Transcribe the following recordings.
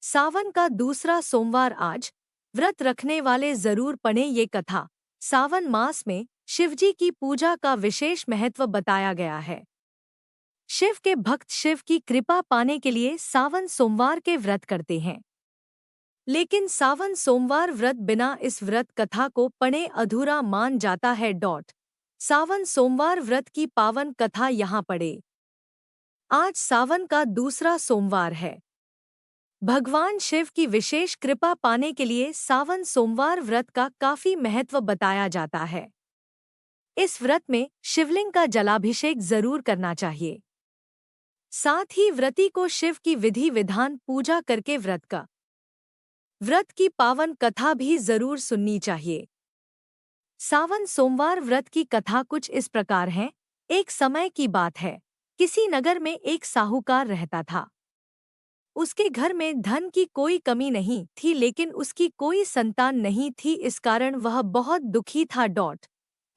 सावन का दूसरा सोमवार आज व्रत रखने वाले जरूर पढ़ें ये कथा। सावन मास में शिवजी की पूजा का विशेष महत्व बताया गया है। शिव के भक्त शिव की कृपा पाने के लिए सावन सोमवार के व्रत करते हैं। लेकिन सावन सोमवार व्रत बिना इस व्रत कथा को पढ़े अधूरा मान जाता है। सावन सोमवार व्रत की पावन कथा यहाँ पढ़े। आज सावन का दूसरा सोमवार है। भगवान शिव की विशेष कृपा पाने के लिए सावन सोमवार व्रत का काफी महत्व बताया जाता है। इस व्रत में शिवलिंग का जलाभिषेक जरूर करना चाहिए। साथ ही व्रती को शिव की विधि विधान पूजा करके व्रत की पावन कथा भी जरूर सुननी चाहिए। सावन सोमवार व्रत की कथा कुछ इस प्रकार है। एक समय की बात है, किसी नगर में एक साहूकार रहता था। उसके घर में धन की कोई कमी नहीं थी, लेकिन उसकी कोई संतान नहीं थी। इस कारण वह बहुत दुखी था।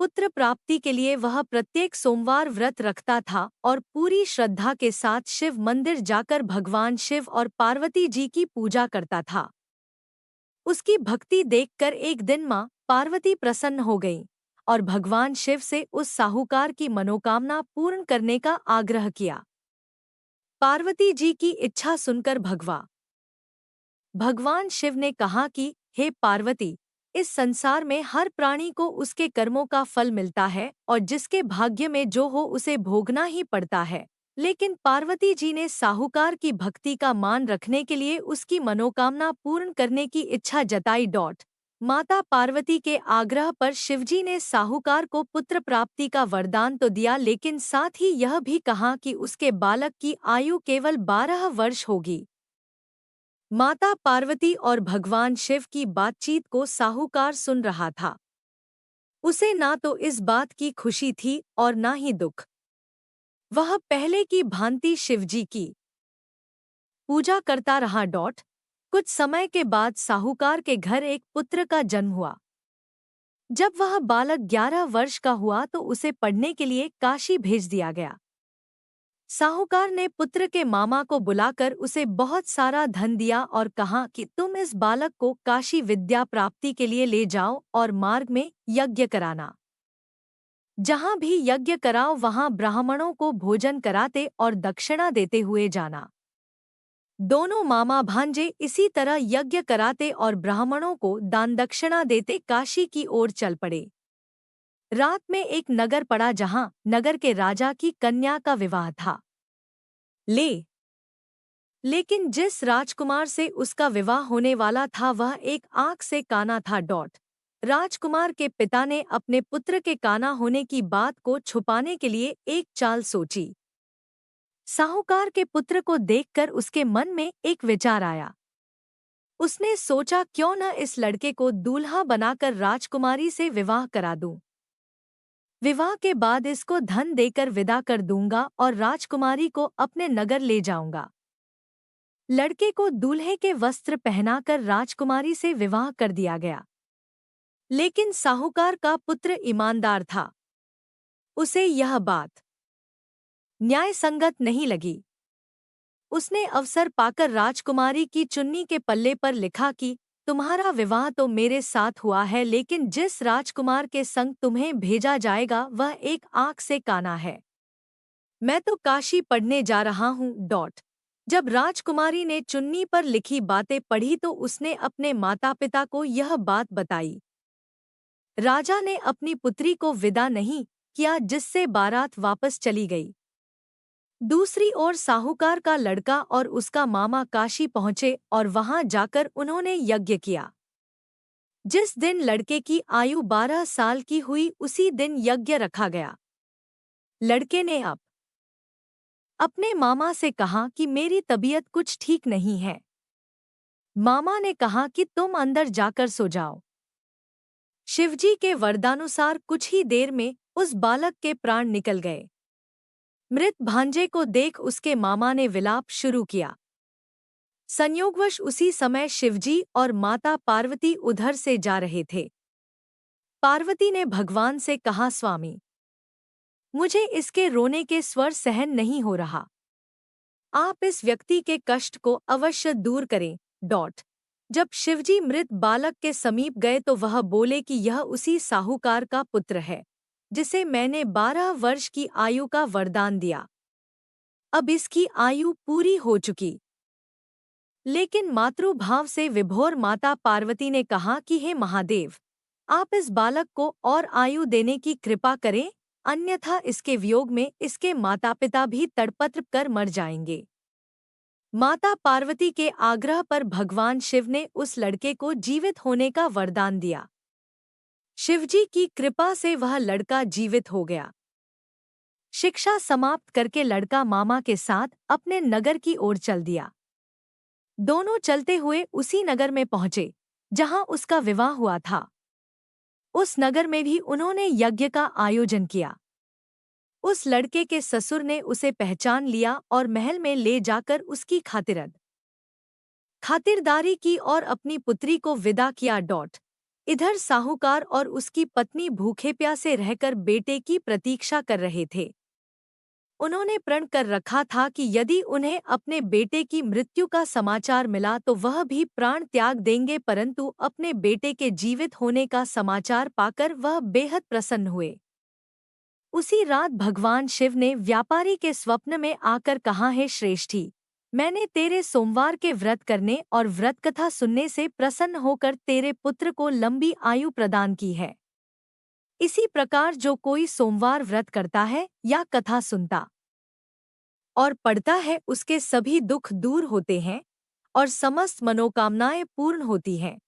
पुत्र प्राप्ति के लिए वह प्रत्येक सोमवार व्रत रखता था और पूरी श्रद्धा के साथ शिव मंदिर जाकर भगवान शिव और पार्वती जी की पूजा करता था। उसकी भक्ति देखकर एक दिन मां पार्वती प्रसन्न हो गईं और भगवान शिव से उस साहूकार की मनोकामना पूर्ण करने का आग्रह किया। पार्वती जी की इच्छा सुनकर भगवान शिव ने कहा कि हे पार्वती, इस संसार में हर प्राणी को उसके कर्मों का फल मिलता है और जिसके भाग्य में जो हो उसे भोगना ही पड़ता है। लेकिन पार्वती जी ने साहूकार की भक्ति का मान रखने के लिए उसकी मनोकामना पूर्ण करने की इच्छा जताई। माता पार्वती के आग्रह पर शिवजी ने साहूकार को पुत्र प्राप्ति का वरदान तो दिया, लेकिन साथ ही यह भी कहा कि उसके बालक की आयु केवल 12 वर्ष होगी। माता पार्वती और भगवान शिव की बातचीत को साहूकार सुन रहा था। उसे ना तो इस बात की खुशी थी और ना ही दुख। वह पहले की भांति शिवजी की पूजा करता रहा। कुछ समय के बाद साहूकार के घर एक पुत्र का जन्म हुआ। जब वह बालक 11 वर्ष का हुआ तो उसे पढ़ने के लिए काशी भेज दिया गया। साहूकार ने पुत्र के मामा को बुलाकर उसे बहुत सारा धन दिया और कहा कि तुम इस बालक को काशी विद्या प्राप्ति के लिए ले जाओ और मार्ग में यज्ञ कराना। जहां भी यज्ञ कराओ वहां ब्राह्मणों को भोजन कराते और दक्षिणा देते हुए जाना। दोनों मामा भांजे इसी तरह यज्ञ कराते और ब्राह्मणों को दान दक्षिणा देते काशी की ओर चल पड़े। रात में एक नगर पड़ा जहां नगर के राजा की कन्या का विवाह था। लेकिन जिस राजकुमार से उसका विवाह होने वाला था वह एक आंख से काना था। राजकुमार के पिता ने अपने पुत्र के काना होने की बात को छुपाने के लिए एक चाल सोची। साहूकार के पुत्र को देखकर उसके मन में एक विचार आया। उसने सोचा क्यों न इस लड़के को दूल्हा बनाकर राजकुमारी से विवाह करा दूं। विवाह के बाद इसको धन देकर विदा कर दूंगा और राजकुमारी को अपने नगर ले जाऊंगा। लड़के को दूल्हे के वस्त्र पहनाकर राजकुमारी से विवाह कर दिया गया। लेकिन साहूकार का पुत्र ईमानदार था। उसे यह बात न्याय संगत नहीं लगी। उसने अवसर पाकर राजकुमारी की चुन्नी के पल्ले पर लिखा कि तुम्हारा विवाह तो मेरे साथ हुआ है, लेकिन जिस राजकुमार के संग तुम्हें भेजा जाएगा वह एक आंख से काना है। मैं तो काशी पढ़ने जा रहा हूँ। जब राजकुमारी ने चुन्नी पर लिखी बातें पढ़ी तो उसने अपने माता पिता को यह बात बताई। राजा ने अपनी पुत्री को विदा नहीं किया, जिससे बारात वापस चली गई। दूसरी ओर साहूकार का लड़का और उसका मामा काशी पहुंचे और वहां जाकर उन्होंने यज्ञ किया। जिस दिन लड़के की आयु 12 साल की हुई उसी दिन यज्ञ रखा गया। लड़के ने अपने मामा से कहा कि मेरी तबीयत कुछ ठीक नहीं है। मामा ने कहा कि तुम अंदर जाकर सो जाओ। शिवजी के वरदानुसार कुछ ही देर में उस बालक के प्राण निकल गए। मृत भांजे को देख उसके मामा ने विलाप शुरू किया। संयोगवश उसी समय शिवजी और माता पार्वती उधर से जा रहे थे। पार्वती ने भगवान से कहा, स्वामी, मुझे इसके रोने के स्वर सहन नहीं हो रहा। आप इस व्यक्ति के कष्ट को अवश्य दूर करें। डॉट। जब शिवजी मृत बालक के समीप गए तो वह बोले कि यह उसी साहूकार का पुत्र है जिसे मैंने 12 वर्ष की आयु का वरदान दिया। अब इसकी आयु पूरी हो चुकी। लेकिन मातृभाव से विभोर माता पार्वती ने कहा कि हे महादेव, आप इस बालक को और आयु देने की कृपा करें, अन्यथा इसके वियोग में इसके माता पिता भी तड़पत्र कर मर जाएंगे। माता पार्वती के आग्रह पर भगवान शिव ने उस लड़के को जीवित होने का वरदान दिया। शिवजी की कृपा से वह लड़का जीवित हो गया। शिक्षा समाप्त करके लड़का मामा के साथ अपने नगर की ओर चल दिया। दोनों चलते हुए उसी नगर में पहुंचे जहां उसका विवाह हुआ था। उस नगर में भी उन्होंने यज्ञ का आयोजन किया। उस लड़के के ससुर ने उसे पहचान लिया और महल में ले जाकर उसकी खातिरदारी की और अपनी पुत्री को विदा किया। इधर साहूकार और उसकी पत्नी भूखे प्यासे रहकर बेटे की प्रतीक्षा कर रहे थे। उन्होंने प्रण कर रखा था कि यदि उन्हें अपने बेटे की मृत्यु का समाचार मिला तो वह भी प्राण त्याग देंगे, परंतु अपने बेटे के जीवित होने का समाचार पाकर वह बेहद प्रसन्न हुए। उसी रात भगवान शिव ने व्यापारी के स्वप्न में आकर कहा, हे श्रेष्ठी, मैंने तेरे सोमवार के व्रत करने और व्रत कथा सुनने से प्रसन्न होकर तेरे पुत्र को लंबी आयु प्रदान की है। इसी प्रकार जो कोई सोमवार व्रत करता है या कथा सुनता और पढ़ता है उसके सभी दुख दूर होते हैं और समस्त मनोकामनाएं पूर्ण होती हैं।